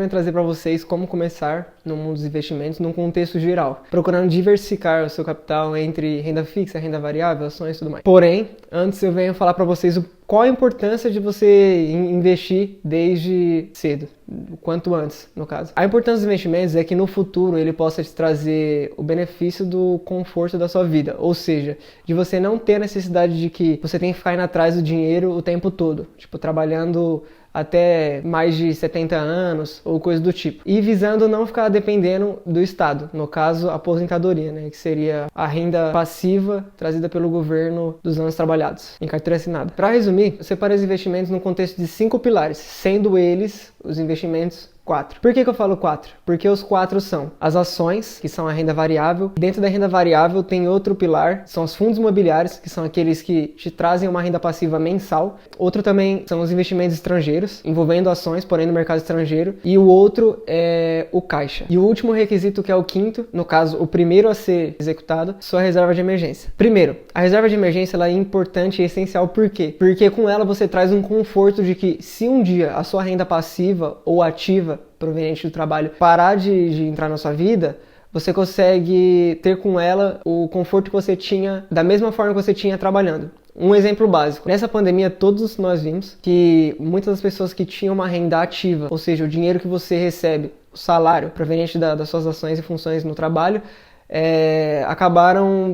querendo trazer para vocês como começar no mundo dos investimentos num contexto geral, procurando diversificar o seu capital entre renda fixa, renda variável, ações e tudo mais. Porém, antes eu venho falar para vocês qual a importância de você investir desde cedo, o quanto antes, no caso. A importância dos investimentos é que no futuro ele possa te trazer o benefício do conforto da sua vida, ou seja, de você não ter a necessidade de que você tem que ficar indo atrás do dinheiro o tempo todo, tipo, trabalhando até mais de 70 anos ou coisa do tipo. E visando não ficar dependendo do Estado, no caso, a aposentadoria, né, que seria a renda passiva trazida pelo governo dos anos trabalhados, em carteira assinada. Para resumir, eu separei os investimentos num contexto de 5 pilares, sendo eles os investimentos 4. Por que eu falo 4? Porque os 4 são as ações, que são a renda variável. Dentro da renda variável tem outro pilar, são os fundos imobiliários, que são aqueles que te trazem uma renda passiva mensal. Outro também são os investimentos estrangeiros, envolvendo ações, porém no mercado estrangeiro. E o outro é o caixa. E o último requisito, que é o quinto, no caso, o primeiro a ser executado, sua reserva de emergência. Primeiro, a reserva de emergência ela é importante e essencial. Por quê? Porque com ela você traz um conforto de que se um dia a sua renda passiva ou ativa proveniente do trabalho parar de entrar na sua vida, você consegue ter com ela o conforto que você tinha da mesma forma que você tinha trabalhando. Um exemplo básico. Nessa pandemia, todos nós vimos que muitas das pessoas que tinham uma renda ativa, ou seja, o dinheiro que você recebe, o salário proveniente das suas ações e funções no trabalho,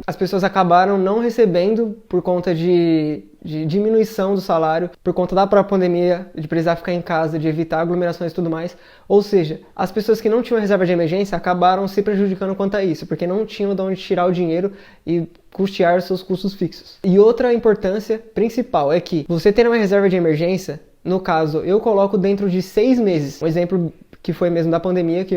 as pessoas acabaram não recebendo por conta de diminuição do salário, por conta da própria pandemia, de precisar ficar em casa, de evitar aglomerações e tudo mais. Ou seja, as pessoas que não tinham reserva de emergência acabaram se prejudicando quanto a isso, porque não tinham de onde tirar o dinheiro e custear os seus custos fixos. E outra importância principal é que você ter uma reserva de emergência, no caso, eu coloco dentro de 6 meses. Um exemplo que foi mesmo da pandemia que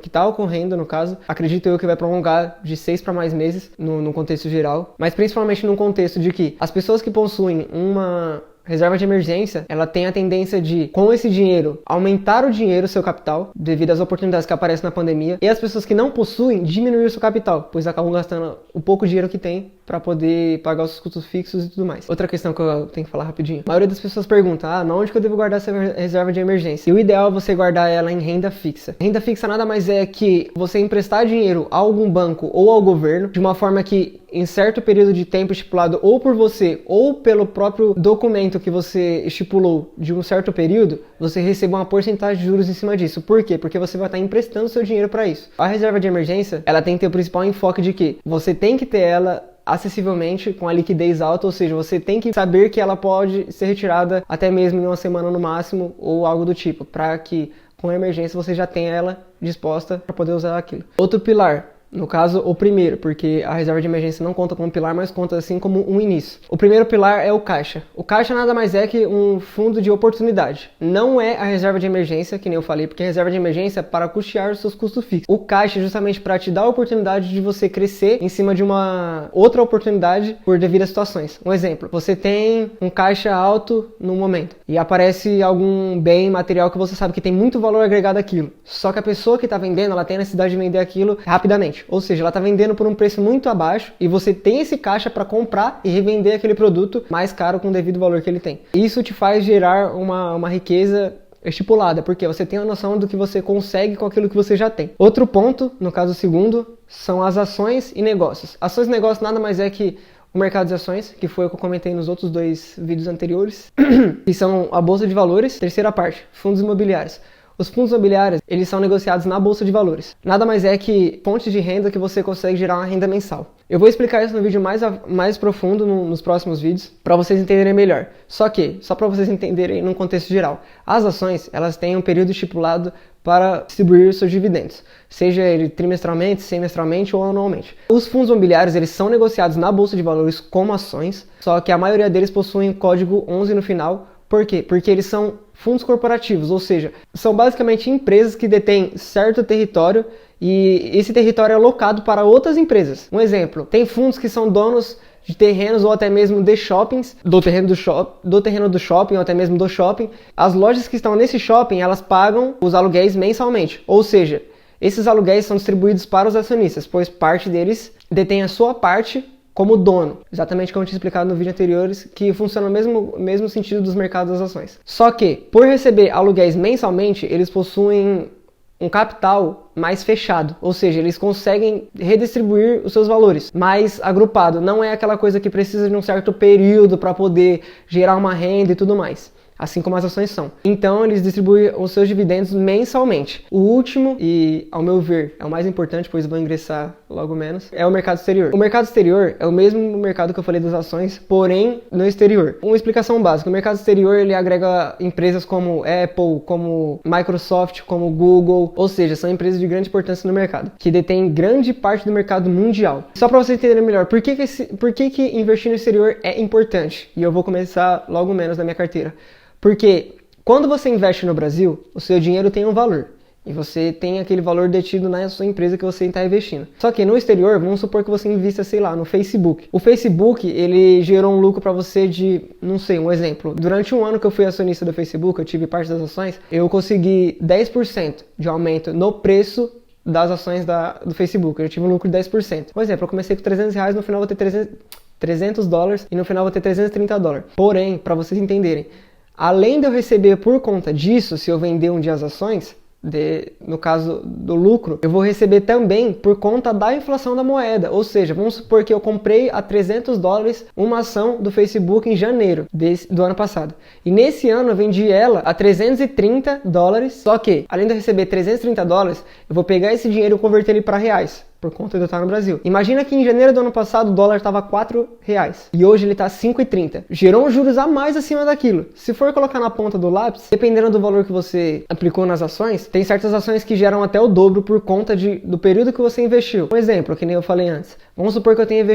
está ocorrendo, no caso, acredito eu que vai prolongar de 6 para mais meses no contexto geral, mas principalmente no contexto de que as pessoas que possuem uma reserva de emergência, ela tem a tendência de, com esse dinheiro, aumentar o dinheiro, seu capital, devido às oportunidades que aparecem na pandemia, e as pessoas que não possuem, diminuir o seu capital, pois acabam gastando o pouco dinheiro que tem para poder pagar os custos fixos e tudo mais. Outra questão que eu tenho que falar rapidinho. A maioria das pessoas pergunta, onde que eu devo guardar essa reserva de emergência? E o ideal é você guardar ela em renda fixa. Renda fixa nada mais é que você emprestar dinheiro a algum banco ou ao governo, de uma forma que em certo período de tempo estipulado ou por você ou pelo próprio documento que você estipulou de um certo período, você receba uma porcentagem de juros em cima disso. Por quê? Porque você vai estar emprestando seu dinheiro para isso. A reserva de emergência, ela tem que ter o principal enfoque de que você tem que ter ela acessivelmente, com a liquidez alta, ou seja, você tem que saber que ela pode ser retirada até mesmo em uma semana no máximo ou algo do tipo, para que com a emergência você já tenha ela disposta para poder usar aquilo. Outro pilar, no caso, o primeiro, porque a reserva de emergência não conta como pilar, mas conta assim como um início. O primeiro pilar é o caixa. O caixa nada mais é que um fundo de oportunidade. Não é a reserva de emergência, que nem eu falei, porque a reserva de emergência é para custear os seus custos fixos. O caixa é justamente para te dar a oportunidade de você crescer em cima de uma outra oportunidade por devido às situações. Um exemplo, você tem um caixa alto no momento e aparece algum bem material que você sabe que tem muito valor agregado àquilo. Só que a pessoa que está vendendo, ela tem a necessidade de vender aquilo rapidamente. Ou seja, ela está vendendo por um preço muito abaixo e você tem esse caixa para comprar e revender aquele produto mais caro com o devido valor que ele tem. Isso te faz gerar uma riqueza estipulada, porque você tem a noção do que você consegue com aquilo que você já tem. Outro ponto, no caso segundo, são as ações e negócios. Ações e negócios nada mais é que o mercado de ações, que foi o que eu comentei nos outros 2 vídeos anteriores, que são a bolsa de valores. Terceira parte, fundos imobiliários. Os fundos imobiliários, eles são negociados na bolsa de valores. Nada mais é que fonte de renda que você consegue gerar uma renda mensal. Eu vou explicar isso no vídeo mais profundo nos próximos vídeos, para vocês entenderem melhor. Só para vocês entenderem num contexto geral, as ações, elas têm um período estipulado para distribuir seus dividendos, seja ele trimestralmente, semestralmente ou anualmente. Os fundos imobiliários, eles são negociados na bolsa de valores como ações, só que a maioria deles possuem código 11 no final. Por quê? Porque eles são fundos corporativos, ou seja, são basicamente empresas que detêm certo território e esse território é alocado para outras empresas. Um exemplo, tem fundos que são donos de terrenos ou até mesmo de shoppings, do terreno do shopping ou até mesmo do shopping. As lojas que estão nesse shopping, elas pagam os aluguéis mensalmente, ou seja, esses aluguéis são distribuídos para os acionistas, pois parte deles detém a sua parte como dono, exatamente como eu tinha explicado no vídeo anterior, que funciona no mesmo sentido dos mercados das ações. Só que, por receber aluguéis mensalmente, eles possuem um capital mais fechado, ou seja, eles conseguem redistribuir os seus valores mais agrupado, não é aquela coisa que precisa de um certo período para poder gerar uma renda e tudo mais. Assim como as ações são. Então, eles distribuem os seus dividendos mensalmente. O último, e ao meu ver, é o mais importante, pois vou ingressar logo menos, é o mercado exterior. O mercado exterior é o mesmo mercado que eu falei das ações, porém no exterior. Uma explicação básica. O mercado exterior, ele agrega empresas como Apple, como Microsoft, como Google, ou seja, são empresas de grande importância no mercado, que detêm grande parte do mercado mundial. Só para você entender melhor, por que investir no exterior é importante? E eu vou começar logo menos na minha carteira. Porque quando você investe no Brasil, o seu dinheiro tem um valor. E você tem aquele valor detido na sua empresa que você está investindo. Só que no exterior, vamos supor que você invista, sei lá, no Facebook. O Facebook, ele gerou um lucro para você de, não sei, um exemplo. Durante um ano que eu fui acionista do Facebook, eu tive parte das ações, eu consegui 10% de aumento no preço das ações do Facebook. Eu tive um lucro de 10%. Por exemplo, eu comecei com R$300, no final vou ter $300 e no final vou ter $330. Porém, para vocês entenderem, além de eu receber por conta disso, se eu vender um dia as ações, no caso do lucro, eu vou receber também por conta da inflação da moeda. Ou seja, vamos supor que eu comprei a $300 uma ação do Facebook em janeiro do ano passado. E nesse ano eu vendi ela a $330, só que, além de eu receber $330, eu vou pegar esse dinheiro e converter ele para reais. Por conta de eu estar no Brasil. Imagina que em janeiro do ano passado o dólar estava R$4 e hoje ele está R$5,30. Gerou juros a mais acima daquilo. Se for colocar na ponta do lápis, dependendo do valor que você aplicou nas ações, tem certas ações que geram até o dobro por conta do período que você investiu. Um exemplo, que nem eu falei antes. Vamos supor que eu tenha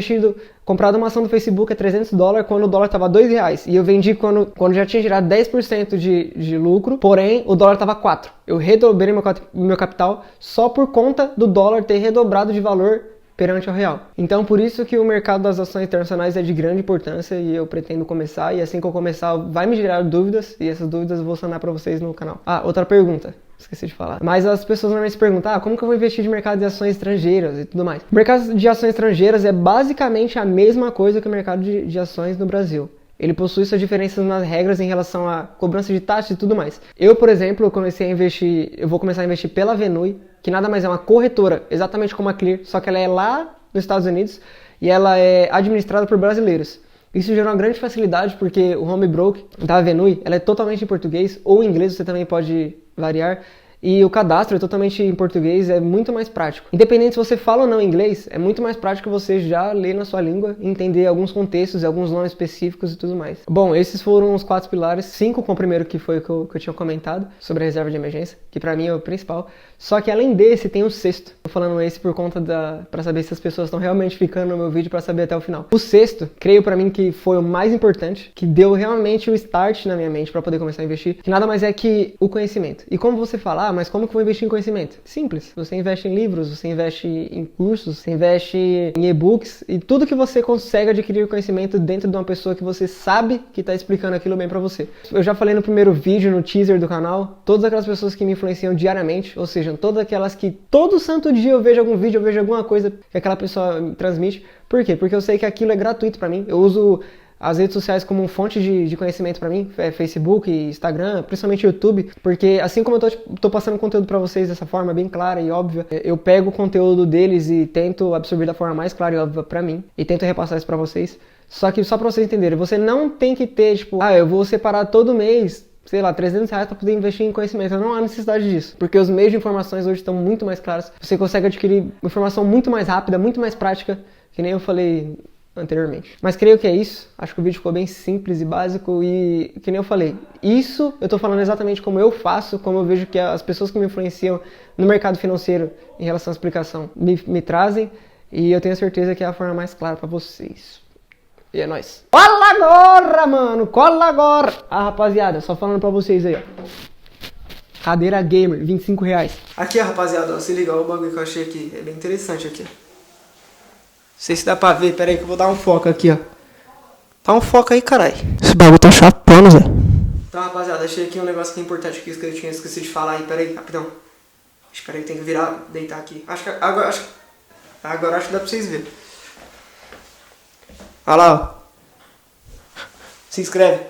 comprado uma ação do Facebook a $300 quando o dólar estava R$2 e eu vendi quando já tinha gerado 10% de lucro, porém o dólar estava 4. Eu redobrei meu capital só por conta do dólar ter redobrado de valor perante ao real. Então, por isso que o mercado das ações internacionais é de grande importância e eu pretendo começar, e assim que eu começar vai me gerar dúvidas e essas dúvidas eu vou sanar para vocês no canal. Outra pergunta. Esqueci de falar. Mas as pessoas normalmente se perguntam, como que eu vou investir de mercado de ações estrangeiras e tudo mais. O mercado de ações estrangeiras é basicamente a mesma coisa que o mercado de ações no Brasil. Ele possui suas diferenças nas regras em relação à cobrança de taxas e tudo mais. Eu, por exemplo, eu vou começar a investir pela Venui, que nada mais é uma corretora, exatamente como a Clear, só que ela é lá nos Estados Unidos e ela é administrada por brasileiros. Isso gerou uma grande facilidade porque o home broker da Venui, ela é totalmente em português ou em inglês, você também pode variar. E o cadastro é totalmente em português, é muito mais prático. Independente se você fala ou não inglês, é muito mais prático você já ler na sua língua, entender alguns contextos e alguns nomes específicos e tudo mais. Bom, esses foram os 4 pilares, 5 com o primeiro que foi o que eu tinha comentado, sobre a reserva de emergência, que pra mim é o principal. Só que além desse, tem o 6º. Tô falando esse por conta pra saber se as pessoas estão realmente ficando no meu vídeo pra saber até o final. O 6º, creio pra mim que foi o mais importante, que deu realmente o start na minha mente pra poder começar a investir, que nada mais é que o conhecimento. E como você fala, mas como que eu vou investir em conhecimento? Simples. Você investe em livros, você investe em cursos, você investe em e-books e tudo que você consegue adquirir conhecimento dentro de uma pessoa que você sabe que está explicando aquilo bem pra você. Eu já falei no primeiro vídeo, no teaser do canal, todas aquelas pessoas que me influenciam diariamente, ou seja, todas aquelas que todo santo dia eu vejo algum vídeo, eu vejo alguma coisa que aquela pessoa me transmite. Por quê? Porque eu sei que aquilo é gratuito pra mim. Eu uso as redes sociais como fonte de conhecimento pra mim, Facebook, Instagram, principalmente YouTube, porque assim como eu tô passando conteúdo pra vocês dessa forma bem clara e óbvia, eu pego o conteúdo deles e tento absorver da forma mais clara e óbvia pra mim, e tento repassar isso pra vocês. Só que só pra vocês entenderem, você não tem que ter, eu vou separar todo mês, sei lá, R$300 para poder investir em conhecimento. Não há necessidade disso, porque os meios de informações hoje estão muito mais claros. Você consegue adquirir informação muito mais rápida, muito mais prática, que nem eu falei anteriormente. Mas creio que é isso. Acho que o vídeo ficou bem simples e básico e, que nem eu falei, isso eu tô falando exatamente como eu faço, como eu vejo que as pessoas que me influenciam no mercado financeiro em relação à explicação me trazem, e eu tenho certeza que é a forma mais clara para vocês. E é nóis. Cola agora, mano! Cola agora! Rapaziada, só falando pra vocês aí, ó. Cadeira gamer, R$25. Aqui, ó, rapaziada, ó, se liga, ó, o bagulho que eu achei aqui. É bem interessante aqui, ó. Não sei se dá pra ver, pera aí que eu vou dar um foco aqui, ó. Dá um foco aí, caralho. Esse bagulho tá chapando, Zé. Então, rapaziada, achei aqui um negócio que é importante aqui que eu tinha esquecido de falar aí. Pera aí, rapidão. Espera aí, tem que virar, deitar aqui. Agora acho que dá pra vocês verem. Olha lá, ó. Se inscreve.